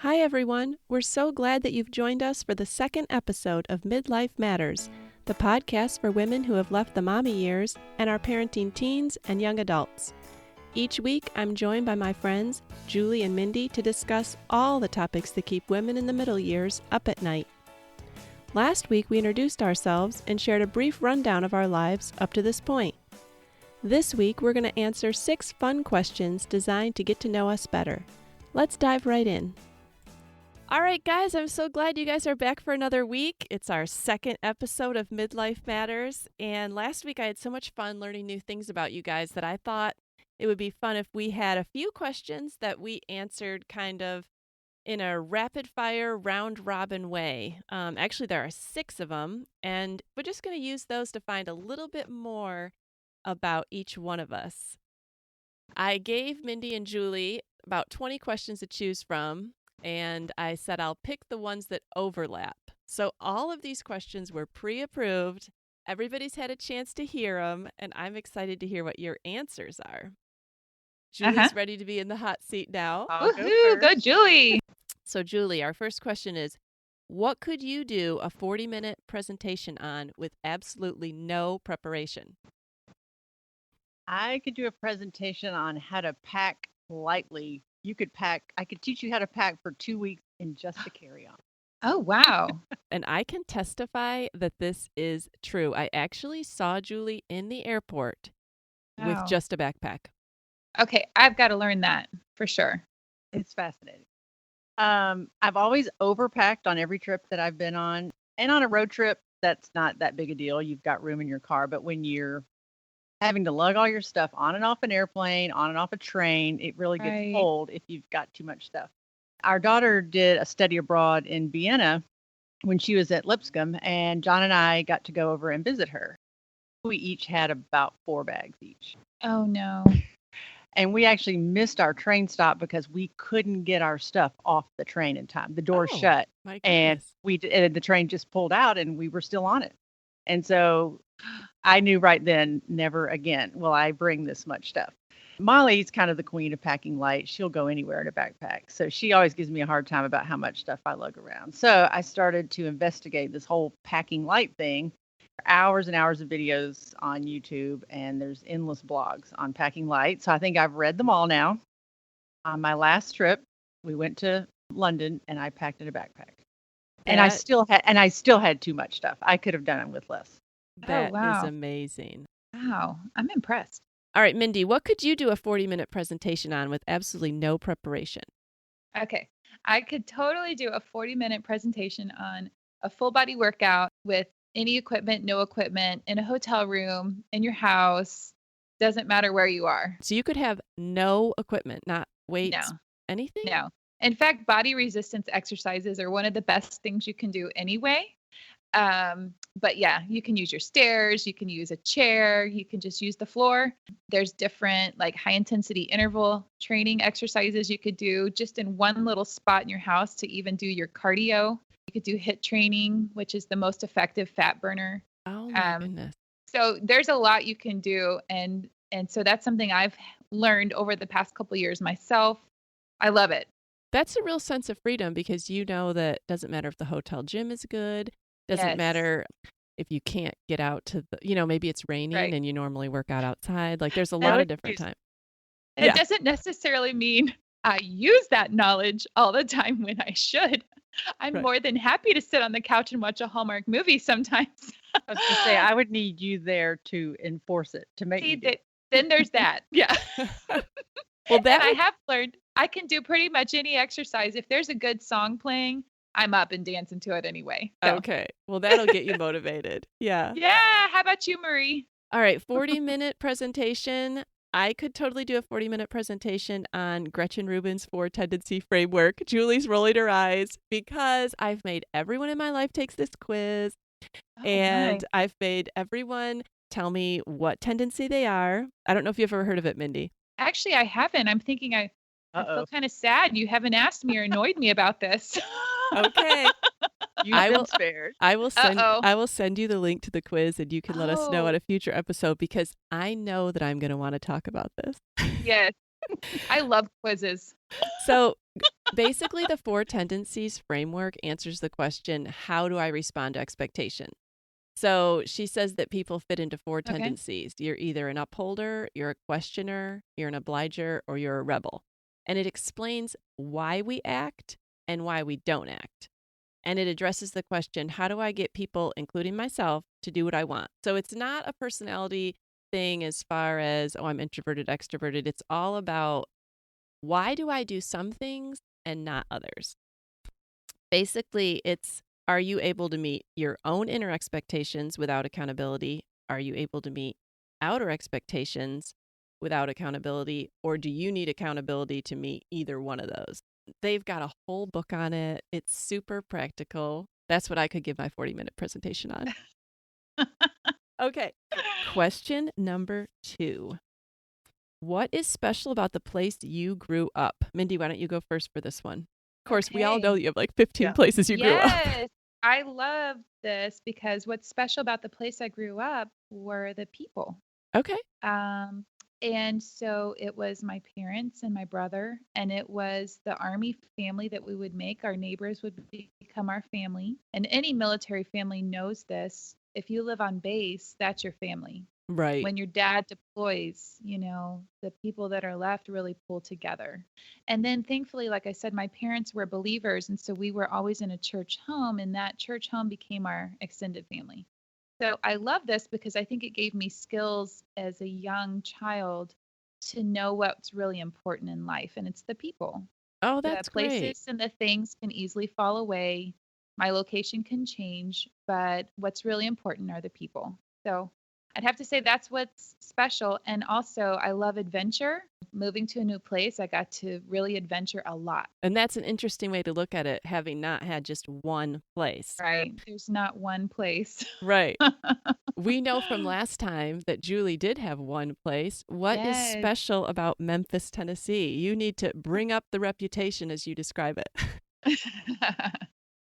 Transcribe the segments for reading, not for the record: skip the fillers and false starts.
Hi, everyone. We're so glad that you've joined us for the second episode of Midlife Matters, the podcast for women who have left the mommy years and are parenting teens and young adults. Each week, I'm joined by my friends, Julie and Mindy, to discuss all the topics that keep women in the middle years up at night. Last week, we introduced ourselves and shared a brief rundown of our lives up to this point. This week, we're going to answer 6 fun questions designed to get to know us better. Let's dive right in. All right, guys, I'm so glad you guys are back for another week. It's our second episode of Midlife Matters, and last week I had so much fun learning new things about you guys that I thought it would be fun if we had a few questions that we answered kind of in a rapid-fire, round-robin way. Actually, there are 6 of them, and we're just going to use those to find a little bit more about each one of us. I gave Mindy and Julie about 20 questions to choose from, and I said I'll pick the ones that overlap. So all of these questions were pre-approved. Everybody's had a chance to hear them, and I'm excited to hear what your answers are. Julie's ready to be in the hot seat now. Woohoo, go Julie. So Julie, our first question is, what could you do a 40-minute presentation on with absolutely no preparation? I could do a presentation on how to pack lightly. I could teach you how to pack for 2 weeks in just a carry-on. Oh, wow. And I can testify that this is true. I actually saw Julie in the airport with just a backpack. Okay, I've got to learn that for sure. It's fascinating. I've always overpacked on every trip that I've been on. And on a road trip, that's not that big a deal. You've got room in your car. But when you're having to lug all your stuff on and off an airplane, on and off a train, it really gets old if you've got too much stuff. Our daughter did a study abroad in Vienna when she was at Lipscomb, and John and I got to go over and visit her. We each had about 4 bags each. Oh, no. And we actually missed our train stop because we couldn't get our stuff off the train in time. The door shut, and the train just pulled out, and we were still on it. And so I knew right then, never again will I bring this much stuff. Molly's kind of the queen of packing light. She'll go anywhere in a backpack. So she always gives me a hard time about how much stuff I lug around. So I started to investigate this whole packing light thing. Hours and hours of videos on YouTube, and there's endless blogs on packing light. So I think I've read them all now. On my last trip, we went to London, and I packed in a backpack. And I still had too much stuff. I could have done it with less. That is amazing. Wow, I'm impressed. All right, Mindy, what could you do a 40-minute presentation on with absolutely no preparation? Okay, I could totally do a 40-minute presentation on a full body workout with any equipment, no equipment, in a hotel room, in your house. Doesn't matter where you are. So you could have no equipment, not weights, anything? No. In fact, body resistance exercises are one of the best things you can do anyway. But yeah, you can use your stairs, you can use a chair, you can just use the floor. There's different like high intensity interval training exercises you could do just in one little spot in your house to even do your cardio. You could do HIIT training, which is the most effective fat burner. Oh my goodness. So there's a lot you can do. And so that's something I've learned over the past couple of years myself. I love it. That's a real sense of freedom because you know that it doesn't matter if the hotel gym is good. Doesn't matter if you can't get out to the, maybe it's raining and you normally work out outside. Like there's a lot of different times. And it doesn't necessarily mean I use that knowledge all the time when I should. I'm more than happy to sit on the couch and watch a Hallmark movie sometimes. I was going to say, I would need you there to enforce it, to make you Then there's that. Yeah. Well, I have learned I can do pretty much any exercise. If there's a good song playing, I'm up and dancing to it anyway. So. Okay. Well, that'll get you motivated. Yeah. Yeah. How about you, Marie? All right. 40-minute presentation. I could totally do a 40-minute presentation on Gretchen Rubin's 4 tendency framework. Julie's rolling her eyes because I've made everyone in my life takes this quiz. And I've made everyone tell me what tendency they are. I don't know if you've ever heard of it, Mindy. Actually, I haven't. I'm thinking I feel kind of sad you haven't asked me or annoyed me about this. Okay. You've been spared. I will send you the link to the quiz and you can let us know at a future episode because I know that I'm going to want to talk about this. Yes. I love quizzes. So basically, the 4 tendencies framework answers the question, how do I respond to expectation? So she says that people fit into 4 tendencies. You're either an upholder, you're a questioner, you're an obliger, or you're a rebel. And it explains why we act and why we don't act. And it addresses the question, how do I get people, including myself, to do what I want? So it's not a personality thing as far as, oh, I'm introverted, extroverted. It's all about, why do I do some things and not others? Basically, it's, are you able to meet your own inner expectations without accountability? Are you able to meet outer expectations without accountability? Or do you need accountability to meet either one of those? They've got a whole book on it. It's super practical. That's what I could give my 40-minute presentation on. Okay. Question number 2. What is special about the place you grew up? Mindy, why don't you go first for this one? Of course, we all know that you have like 15 places you grew up. Yes, I love this because what's special about the place I grew up were the people. Okay. And so it was my parents and my brother, and it was the Army family that we would make. Our neighbors would become our family. And any military family knows this. If you live on base, that's your family. Right. When your dad deploys, the people that are left really pull together. And then thankfully, like I said, my parents were believers. And so we were always in a church home, and that church home became our extended family. So I love this because I think it gave me skills as a young child to know what's really important in life, and it's the people. Oh, that's The places great. and the things can easily fall away. My location can change, but what's really important are the people. So I'd have to say that's what's special. And also, I love adventure. Moving to a new place, I got to really adventure a lot. And that's an interesting way to look at it, having not had just one place. Right. There's not one place. Right. We know from last time that Julie did have one place. What is special about Memphis, Tennessee? You need to bring up the reputation as you describe it.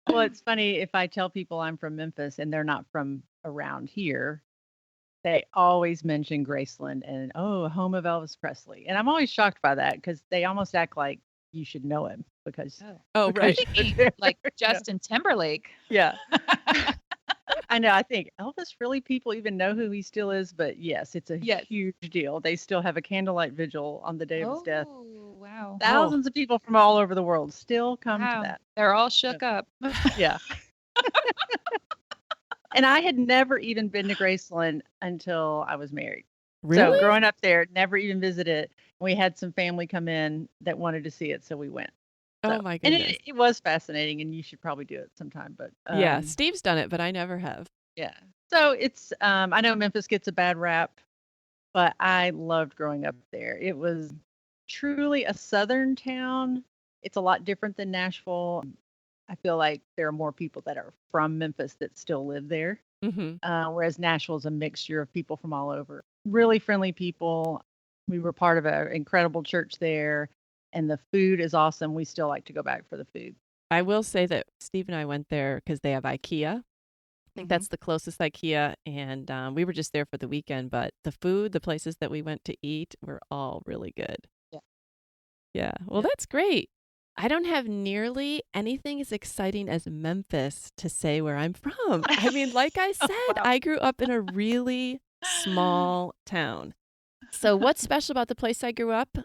Well, it's funny, if I tell people I'm from Memphis and they're not from around here, they always mention Graceland and, oh, home of Elvis Presley. And I'm always shocked by that because they almost act like you should know him because. Oh, right. Like Justin Timberlake. Yeah. I know. I think Elvis, really, people even know who he still is. But yes, it's a huge deal. They still have a candlelight vigil on the day of his death. Oh, wow. Thousands of people from all over the world still come to that. They're all shook up. Yeah. And I had never even been to Graceland until I was married. Really? So growing up there, never even visited. We had some family come in that wanted to see it, so we went. Oh my goodness. And it was fascinating, and you should probably do it sometime. But yeah, Steve's done it, but I never have. Yeah. So it's I know Memphis gets a bad rap, but I loved growing up there. It was truly a southern town. It's a lot different than Nashville. I feel like there are more people that are from Memphis that still live there, whereas Nashville is a mixture of people from all over. Really friendly people. We were part of an incredible church there, and the food is awesome. We still like to go back for the food. I will say that Steve and I went there because they have IKEA. I think that's the closest IKEA, and we were just there for the weekend. But the food, the places that we went to eat, were all really good. Yeah. Yeah. Well, that's great. I don't have nearly anything as exciting as Memphis to say where I'm from. I mean, like I said, I grew up in a really small town. So what's special about the place I grew up?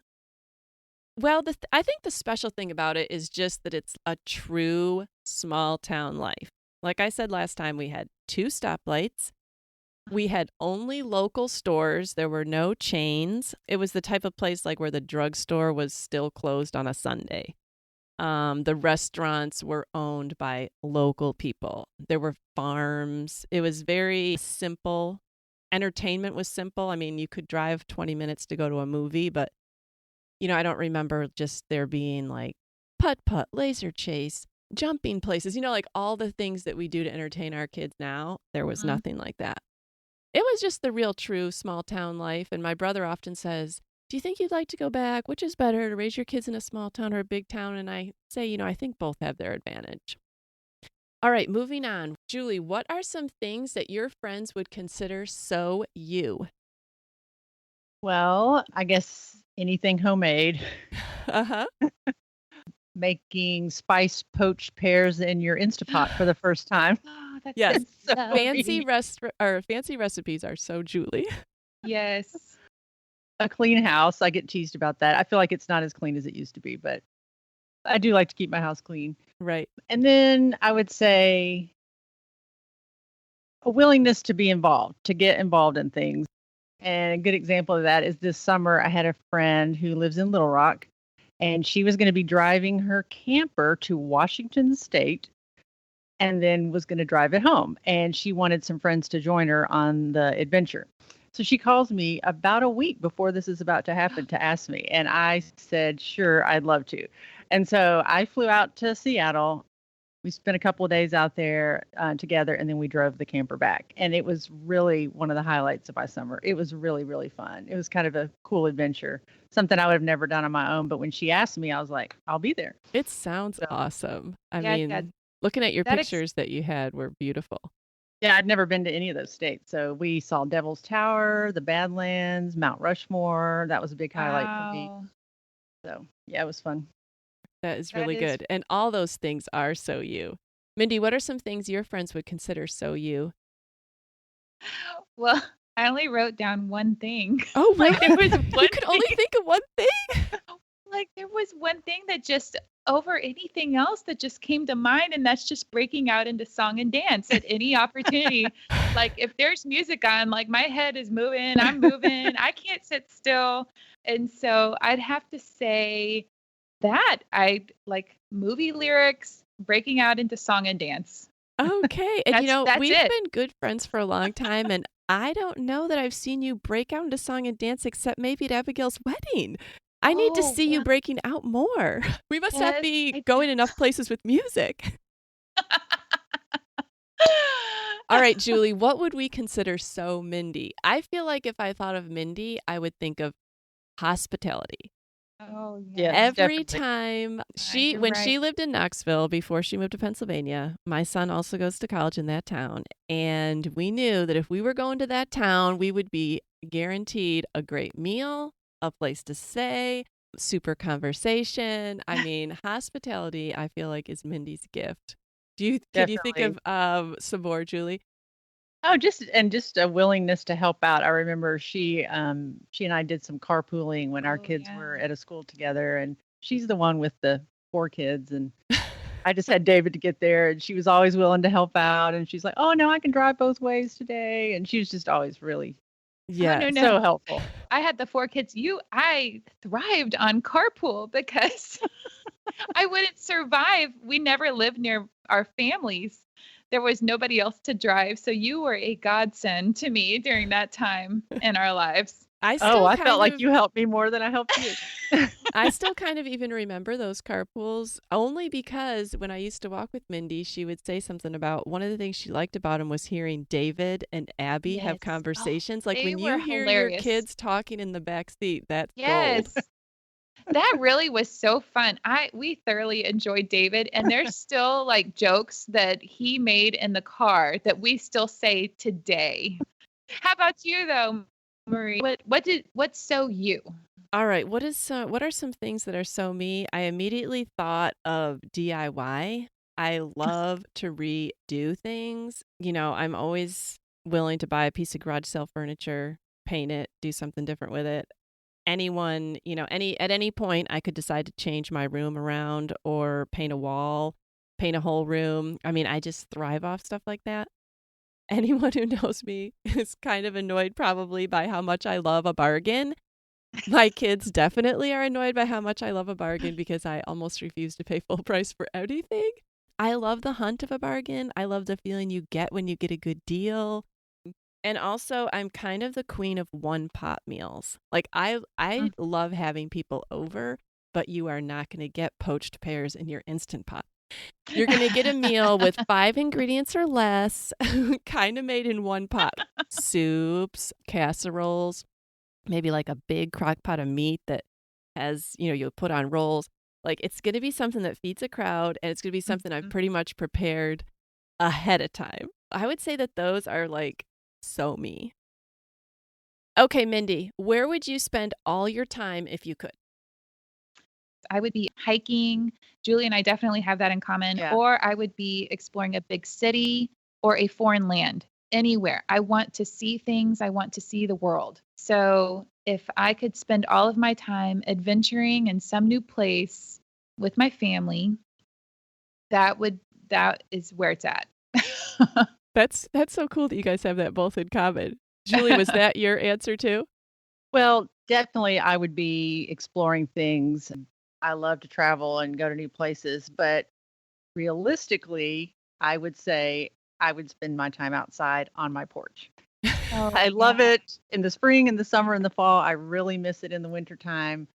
Well, I think the special thing about it is just that it's a true small town life. Like I said last time, we had 2 stoplights. We had only local stores. There were no chains. It was the type of place like where the drugstore was still closed on a Sunday. The restaurants were owned by local people. There were farms. It was very simple. Entertainment was simple. I mean, you could drive 20 minutes to go to a movie, but, I don't remember just there being like putt-putt, laser chase, jumping places, like all the things that we do to entertain our kids now. There was nothing like that. It was just the real true small town life. And my brother often says, do you think you'd like to go back? Which is better, to raise your kids in a small town or a big town? And I say, I think both have their advantage. All right, moving on. Julie, what are some things that your friends would consider so you? Well, I guess anything homemade. Uh-huh. Making spice poached pears in your Instapot for the first time. Oh, that Yes. sounds So Fancy yummy. fancy recipes are so Julie. Yes. A clean house. I get teased about that. I feel like it's not as clean as it used to be, but I do like to keep my house clean. Right. And then I would say a willingness to be involved, to get involved in things. And a good example of that is this summer, I had a friend who lives in Little Rock, and she was going to be driving her camper to Washington State and then was going to drive it home. And she wanted some friends to join her on the adventure. So she calls me about a week before this is about to happen to ask me. And I said, sure, I'd love to. And so I flew out to Seattle. We spent a couple of days out there together, and then we drove the camper back. And it was really one of the highlights of my summer. It was really, really fun. It was kind of a cool adventure, something I would have never done on my own. But when she asked me, I was like, I'll be there. It sounds So, awesome. I Yeah, mean, looking at your that pictures that you had were beautiful. yeah, I'd never been to any of those states. So we saw Devil's Tower, the Badlands, Mount Rushmore. That was a big highlight for me. Wow. So yeah, it was fun. That is That really is good. And all those things are so you. Mindy, what are some things your friends would consider so you? Well, I only wrote down one thing. Oh, Like there really? was You one could only thing. think of one thing? Like there was one thing that just over anything else that just came to mind, and that's just breaking out into song and dance at any opportunity. Like if there's music on, like my head is moving, I'm moving, I can't sit still. And so I'd have to say that I like movie lyrics, breaking out into song and dance. Okay. And That's we've it. been good friends for a long time, and I don't know that I've seen you break out into song and dance except maybe at Abigail's wedding. I need to Oh, see you well, breaking out more. We must not yes, be I going enough places with music. All right, Julie, what would we consider so Mindy? I feel like if I thought of Mindy, I would think of hospitality. Oh, Yes, yeah. Every definitely. time You're when right. she lived in Knoxville before she moved to Pennsylvania, my son also goes to college in that town. And we knew that if we were going to that town, we would be guaranteed a great meal, a place to stay, super conversation. I mean, hospitality, I feel like, is Mindy's gift. Can you think Definitely. of some more, Julie? Oh, just a willingness to help out. I remember she and I did some carpooling when our Oh, kids yeah. were at a school together, and she's the one with the 4 kids, and I just had David to get there, and she was always willing to help out, and she's like, "Oh, no, I can drive both ways today." And she was just always really Oh, no, Yes. no. so helpful. I had the 4 kids. I thrived on carpool because I wouldn't survive. We never lived near our families. There was nobody else to drive. So you were a godsend to me during that time in our lives. I Oh, still I felt kind like of you helped me more than I helped you. I still kind of even remember those carpools only because when I used to walk with Mindy, she would say something about one of the things she liked about him was hearing David and Abby have Yes. Oh, conversations. Like they when you were hear your hilarious. kids talking in the back seat, that's gold. Yes. That really was so fun. We thoroughly enjoyed David, and there's still like jokes that he made in the car that we still say today. How about you though, Marie? What's so you? All right, what are some things that are so me? I immediately thought of DIY. I love to redo things. I'm always willing to buy a piece of garage sale furniture, paint it, do something different with it. Anyone, at any point I could decide to change my room around or paint a wall, paint a whole room. I mean, I just thrive off stuff like that. Anyone who knows me is kind of annoyed probably by how much I love a bargain. My kids definitely are annoyed by how much I love a bargain because I almost refuse to pay full price for anything. I love the hunt of a bargain. I love the feeling you get when you get a good deal. And also, I'm kind of the queen of one pot meals. Like I Mm. love having people over, but you are not going to get poached pears in your instant pot. You're going to get a meal with 5 ingredients or less, kind of made in one pot. Soups, casseroles, maybe like a big crock pot of meat that has, you'll put on rolls. Like it's going to be something that feeds a crowd, and it's going to be something I've Mhm. pretty much prepared ahead of time. I would say that those are like so me. Okay, Mindy, where would you spend all your time if you could? I would be hiking. Julie and I definitely have that in common. Yeah. Or I would be exploring a big city or a foreign land, anywhere. I want to see things. I want to see the world. So if I could spend all of my time adventuring in some new place with my family, that is where it's at. That's so cool that you guys have that both in common. Julie, was that your answer too? Well, definitely I would be exploring things. I love to travel and go to new places, but realistically, I would say I would spend my time outside on my porch. Oh, I love yeah. it in the spring, in the summer, in the fall. I really miss it in the wintertime.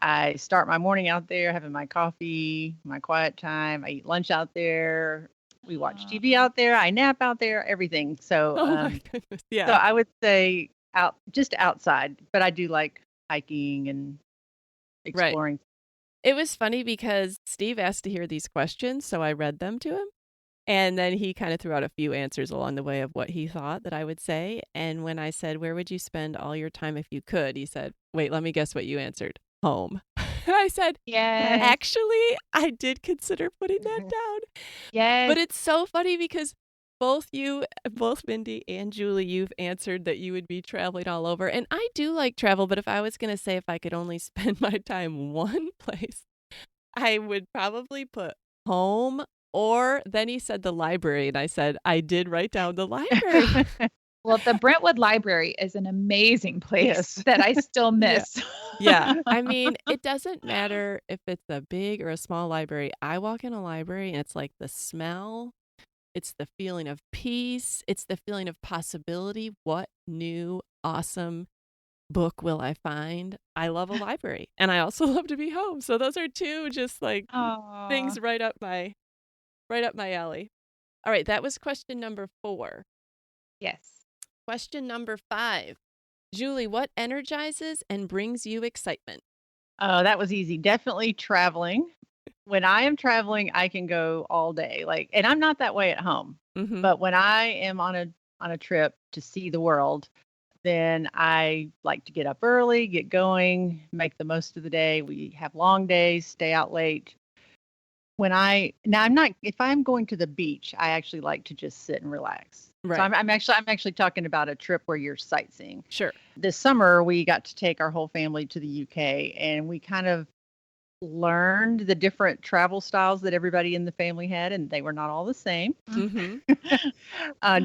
I start my morning out there having my coffee, my quiet time. I eat lunch out there. We watch Aw. TV out there. I nap out there, everything. So, Oh my goodness. so Yeah. I would say just outside, but I do like hiking and Right. exploring. It was funny because Steve asked to hear these questions, so I read them to him. And then he kind of threw out a few answers along the way of what he thought that I would say. And when I said, "Where would you spend all your time if you could?" he said, "Wait, let me guess what you answered. Home." I said, Yes. "Actually, I did consider putting that down." Yes. But it's so funny because both Mindy and Julie, you've answered that you would be traveling all over. And I do like travel, but if I was going to say if I could only spend my time one place, I would probably put home. Or then he said the library, and I said I did write down the library. Well, the Brentwood Library is an amazing place Yes. that I still miss. Yeah. I mean, it doesn't matter if it's a big or a small library. I walk in a library and it's like the smell, it's the feeling of peace, it's the feeling of possibility. What new, awesome book will I find? I love a library, and I also love to be home. So those are two just like Aw. things right up my alley. All right, that was question number 4. Yes. Question number 5. Julie, what energizes and brings you excitement? Oh, that was easy. Definitely traveling. When I am traveling, I can go all day. Like, and I'm not that way at home. Mhm. But when I am on a trip to see the world, then I like to get up early, get going, make the most of the day. We have long days, stay out late. I'm not, if I'm going to the beach, I actually like to just sit and relax. So Right. I'm actually talking about a trip where you're sightseeing. Sure. This summer we got to take our whole family to the UK, and we kind of learned the different travel styles that everybody in the family had, and they were not all the same. Mhm.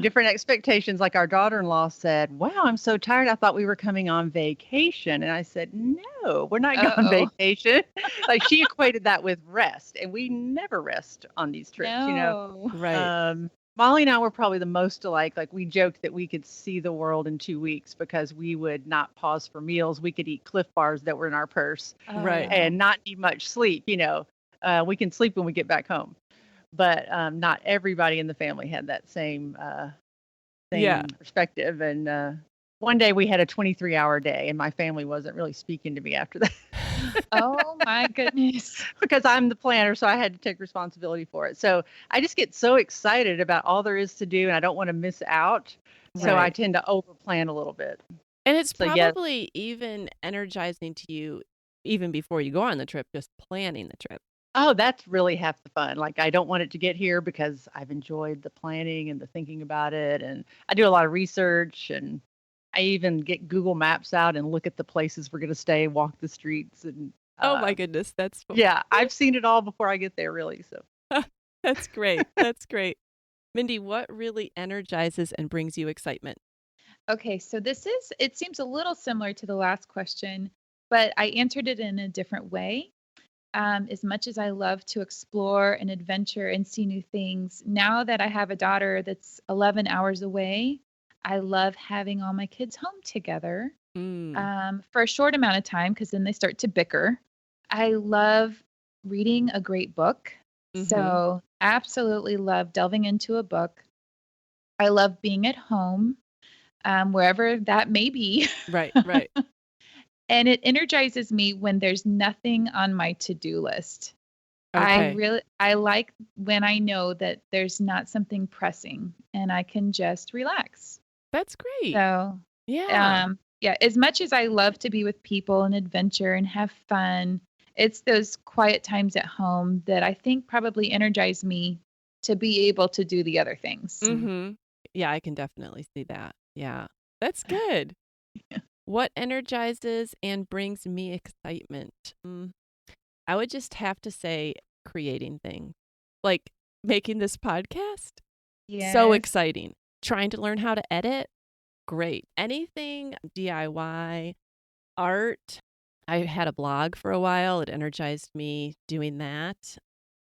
Different expectations. Like our daughter-in-law said, "Wow, I'm so tired. I thought we were coming on vacation." And I said, "No, we're not going Uh-oh. vacation." Like she equated that with rest, and we never rest on these trips, No. Right. Molly and I were probably the most alike. Like we joked that we could see the world in 2 weeks because we would not pause for meals. We could eat Cliff Bars that were in our purse Right. Oh. and not need much sleep. We can sleep when we get back home, but not everybody in the family had that same Yeah. perspective. And one day we had a 23-hour day, and my family wasn't really speaking to me after that. Oh my goodness. Because I'm the planner, so I had to take responsibility for it. So I just get so excited about all there is to do, and I don't want to miss out. So I Right. tend to overplan a little bit. And it's So yes, probably even energizing to you even before you go on the trip, just planning the trip. oh, that's really half the fun. Like I don't want it to get here because I've enjoyed the planning and the thinking about it, and I do a lot of research, and I even get Google Maps out and look at the places we're going to stay, walk the streets, and Oh my goodness, that's fun. yeah, I've seen it all before I get there, really. So. That's great. That's great. Mindy, what really energizes and brings you excitement? Okay, so it seems a little similar to the last question, but I answered it in a different way. As much as I love to explore and adventure and see new things, now that I have a daughter that's 11 hours away, I love having all my kids home together for a short amount of time because then they start to bicker. I love reading a great book. Mhm. So, absolutely love delving into a book. I love being at home, wherever that may be. Right, right. And it energizes me when there's nothing on my to-do list. Okay. I like when I know that there's not something pressing and I can just relax. That's great. So, Yeah. Yeah, as much as I love to be with people and adventure and have fun, it's those quiet times at home that I think probably energize me to be able to do the other things. Mm-hmm. Yeah, I can definitely see that. Yeah, that's good. Yeah. What energizes and brings me excitement? I would just have to say creating things, like making this podcast. So Yes. exciting. Trying to learn how to edit. Great. Anything DIY, art. I had a blog for a while. It energized me doing that.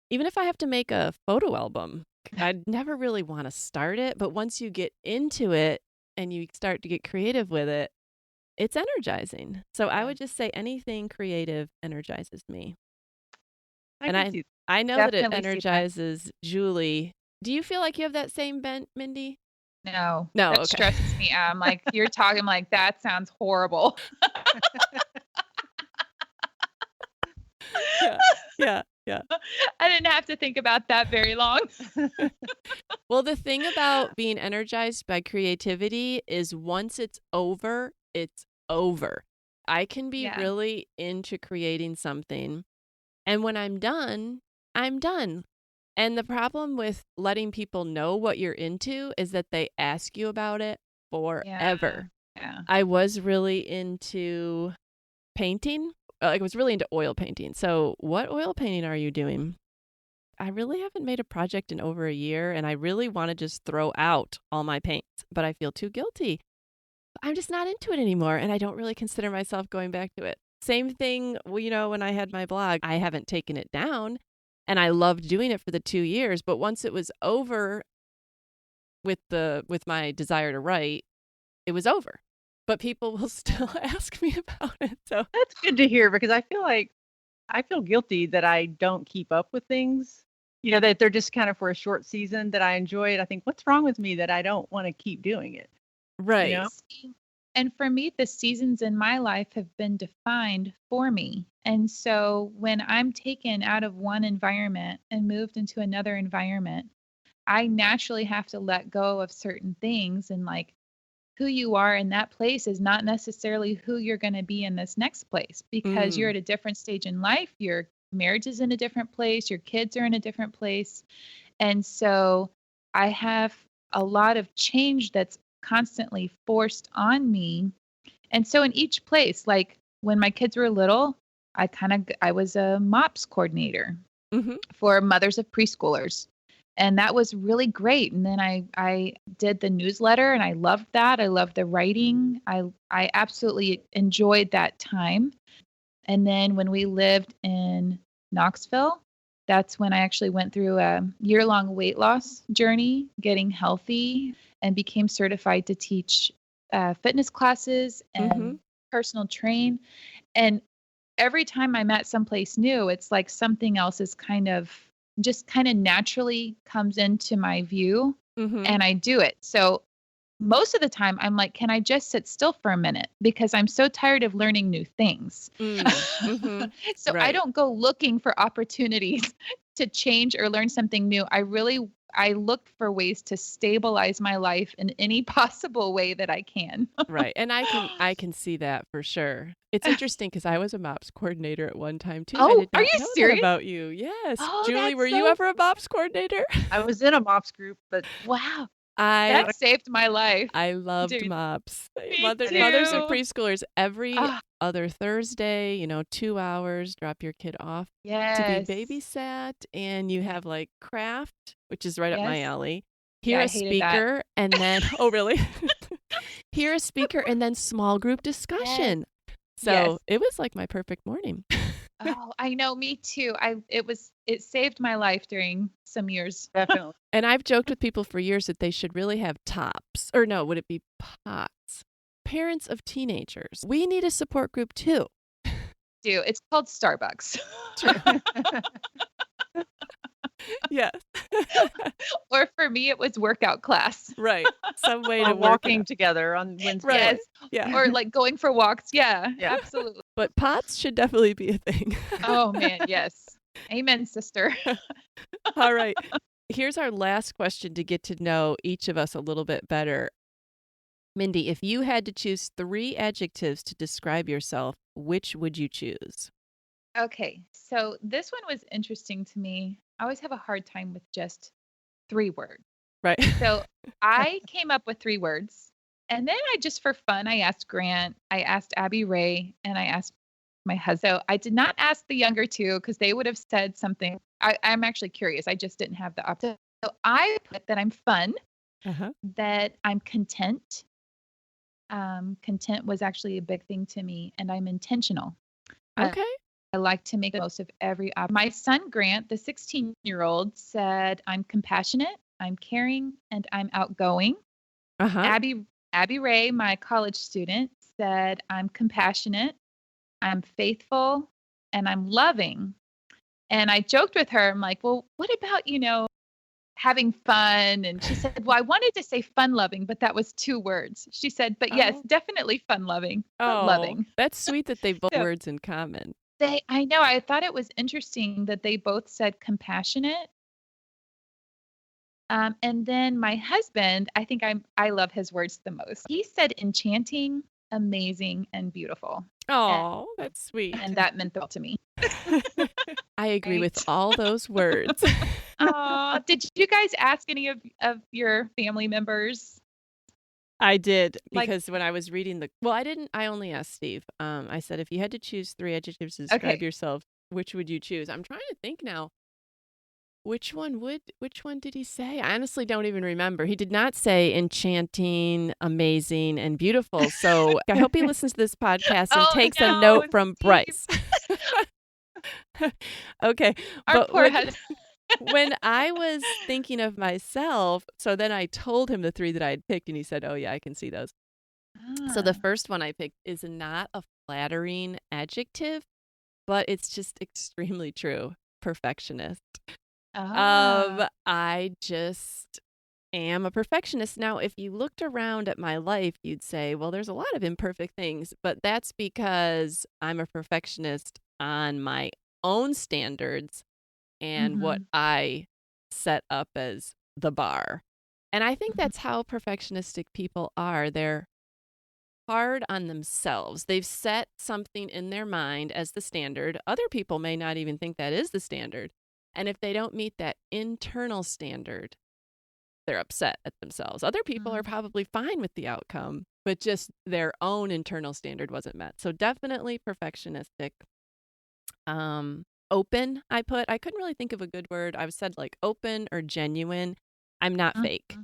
Even if I have to make a photo album, I'd never really want to start it. But once you get into it and you start to get creative with it, it's energizing. So I Yeah. would just say anything creative energizes me. I And can see. I know that it Definitely see that. energizes Julie. Do you feel like you have that same bent, Mindy? No, No, that okay. stresses me out. I'm like, you're talking like that sounds horrible. Yeah. I didn't have to think about that very long. Well, the thing about being energized by creativity is once it's over, it's over. I can be Yeah. really into creating something, and when I'm done, I'm done. And the problem with letting people know what you're into is that they ask you about it forever. Yeah. I was really into painting. I was really into oil painting. So, what oil painting are you doing? I really haven't made a project in over a year, and I really want to just throw out all my paints, but I feel too guilty. I'm just not into it anymore, and I don't really consider myself going back to it. Same thing, when I had my blog, I haven't taken it down, and I loved doing it for the 2 years, but once it was over with my desire to write, it was over. But people will still ask me about it. So That's good to hear because I feel guilty that I don't keep up with things. That they're just kind of for a short season that I enjoy it. I think, what's wrong with me that I don't want to keep doing it? right. And for me, the seasons in my life have been defined for me. And so when I'm taken out of one environment and moved into another environment, I naturally have to let go of certain things. And like who you are in that place is not necessarily who you're going to be in this next place because you're at a different stage in life. Your marriage is in a different place, your kids are in a different place. And so I have a lot of change that's constantly forced on me. And so in each place, like when my kids were little, I was a MOPS coordinator for mothers of preschoolers. And that was really great. And then I did the newsletter and I loved that. I loved the writing. I absolutely enjoyed that time. And then when we lived in Knoxville, that's when I actually went through a year-long weight loss journey, getting healthy, and became certified to teach fitness classes and personal train. And every time I'm at someplace new, it's like something else is kind of naturally comes into my view and I do it. So most of the time I'm like, can I just sit still for a minute? Because I'm so tired of learning new things. So Right. I don't go looking for opportunities to change or learn something new. I look for ways to stabilize my life in any possible way that I can. Right. And I can see that for sure. It's interesting because I was a MOPS coordinator at one time too. I Oh, did are not you know that serious? about you. Yes. Oh, Julie, that's were you so ever a MOPS coordinator? I was in a MOPS group, but wow. I That saved my life. loved Dude, MOPS. me Mothers of too. preschoolers every Ah, other Thursday, 2 hours, drop your kid off to be yes. babysat, and you have like craft, which is right up my Yes. alley. Yeah, Hear I a hated that. speaker and then oh really? Hear a speaker and then small group Yes. discussion. So Yes. it was like my perfect morning. Oh, I know, me too. It saved my life during some years. definitely. And I've joked with people for years that they should really have tops. Or no, would it be POTS? Parents of teenagers. We need a support group too. It's called Starbucks. Yes. Or for me, it was workout class. Right. Some way Or to work walking it together on Wednesday. Right. Yes. Yeah. Or like going for walks. Yeah, Yeah. absolutely. But POTS should definitely be a thing. Oh man, yes. Amen, sister. All right. Here's our last question to get to know each of us a little bit better. Mindy, if you had to choose 3 adjectives to describe yourself, which would you choose? Okay, so this one was interesting to me. I always have a hard time with just 3 words. Right. So I came up with 3 words, and then I just for fun, I asked Grant, I asked Abby Ray, and I asked my husband. So I did not ask the younger 2 because they would have said something. I'm actually curious. I just didn't have the option. So I put that I'm fun, Uh-huh. that I'm content. Content was actually a big thing to me, and I'm intentional. Okay. I like to make the most of every my son Grant, the 16-year-old, said, I'm compassionate, I'm caring, and I'm outgoing. Uh-huh. Abby Ray, my college student, said, I'm compassionate, I'm faithful, and I'm loving. And I joked with her, I'm like, well, what about, having fun? And she said, well, I wanted to say fun loving, but that was 2 words. She said, but yes, definitely fun loving, but loving. That's sweet that they both So, words in common. I know, I thought it was interesting that they both said compassionate. And then my husband, I think I love his words the most. He said enchanting, amazing, and beautiful. Oh, that's sweet. And that meant the world to me. I agree with all those words. Did you guys ask any of your family members? I did, because when I was reading I only asked Steve. I said, if you had to choose 3 adjectives to describe yourself, which would you choose? I'm trying to think now. Which one did he say? I honestly don't even remember. He did not say enchanting, amazing, and beautiful. So I hope he listens to this podcast and takes a note from Steve. Bryce. Okay. Our poor husband. When I was thinking of myself, so then I told him the 3 that I had picked, and he said, oh, yeah, I can see those. So the first one I picked is not a flattering adjective, but it's just extremely true. Perfectionist. I just am a perfectionist. Now, if you looked around at my life, you'd say, well, there's a lot of imperfect things, but that's because I'm a perfectionist on my own standards and what I set up as the bar. And I think that's how perfectionistic people are. They're hard on themselves. They've set something in their mind as the standard. Other people may not even think that is the standard. And if they don't meet that internal standard, they're upset at themselves. Other people are probably fine with the outcome, but just their own internal standard wasn't met. So definitely perfectionistic. Open, I couldn't really think of a good word. I've said like open or genuine. I'm not fake.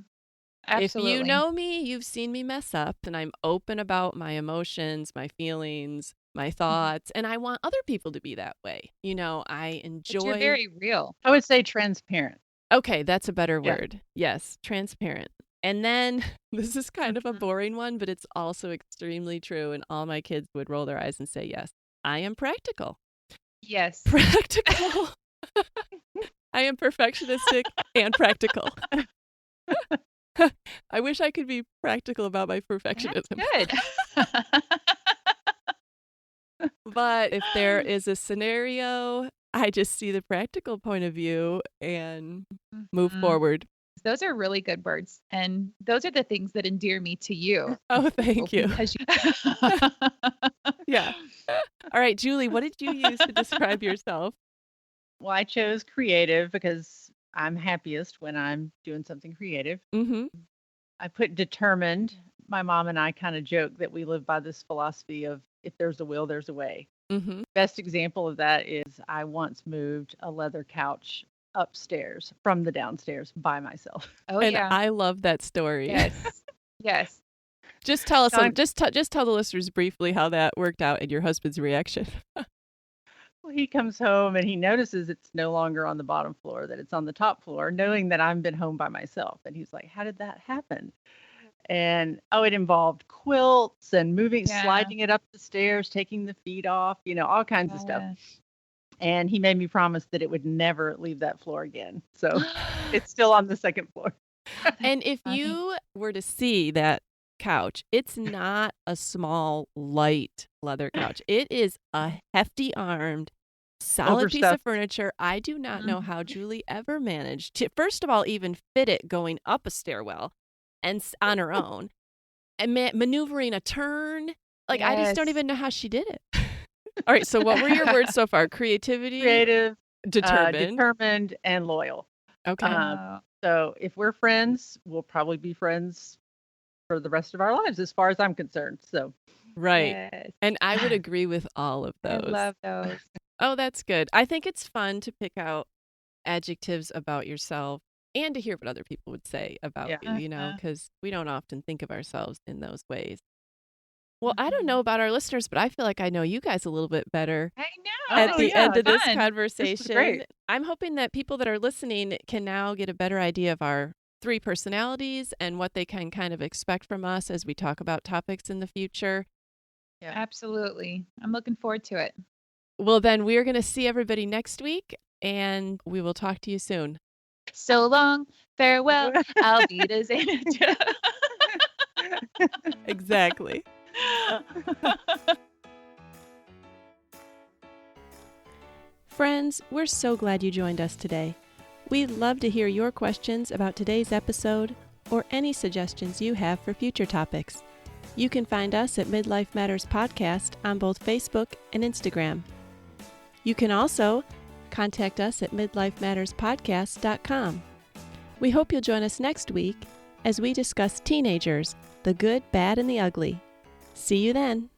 Absolutely. If you know me, you've seen me mess up, and I'm open about my emotions, my feelings, my thoughts, and I want other people to be that way. I enjoy. But you're very real. I would say transparent. Okay, that's a better word. Yes, transparent. And then this is kind of a boring one, but it's also extremely true, and all my kids would roll their eyes and say, yes, I am practical. Yes. Practical. I am perfectionistic and practical. I wish I could be practical about my perfectionism. That's good. But if there is a scenario, I just see the practical point of view and move forward. Those are really good words. And those are the things that endear me to you. Oh, thank you. Because Yeah. All right, Julie, what did you use to describe yourself? Well, I chose creative because I'm happiest when I'm doing something creative. I put determined. My mom and I kind of joke that we live by this philosophy of if there's a will, there's a way. Best example of that is I once moved a leather couch upstairs from the downstairs by myself. Oh, and yeah. I love that story. Yes. Yes. Just tell us, just tell the listeners briefly how that worked out and your husband's reaction. Well, he comes home and he notices it's no longer on the bottom floor, that it's on the top floor, knowing that I've been home by myself. And he's like, how did that happen? And it involved quilts and sliding it up the stairs, taking the feet off, all kinds of stuff. And he made me promise that it would never leave that floor again. So it's still on the second floor. And if you were to see that couch, it's not a small, light leather couch. It is a hefty armed, solid piece of furniture. I do not know how Julie ever managed to, first of all, even fit it going up a stairwell and on her own. maneuvering a turn. Like, Yes. I just don't even know how she did it. All right, so what were your words so far? Creativity? Creative, Determined. determined, and loyal. Okay. So if we're friends, we'll probably be friends for the rest of our lives, as far as I'm concerned. So Right. Yes. And I would agree with all of I those. love those. Oh, that's good. I think it's fun to pick out adjectives about yourself and to hear what other people would say about Yeah. you, because we don't often think of ourselves in those ways. Well, I Mm-hmm. don't know about our listeners, but I feel like I know you guys a little bit better I at know. the yeah, end of this fun. conversation. This was great. I'm hoping that people that are listening can now get a better idea of our 3 personalities and what they can kind of expect from us as we talk about topics in the future. Yeah. Absolutely. I'm looking forward to it. Well, then we're going to see everybody next week, and we will talk to you soon. So long, farewell, I'll be the Xanadu. Exactly. Friends, we're so glad you joined us today. We'd love to hear your questions about today's episode or any suggestions you have for future topics. You can find us at Midlife Matters Podcast on both Facebook and Instagram. You can also contact us at midlifematterspodcast.com. We hope you'll join us next week as we discuss teenagers, the good, bad, and the ugly. See you then.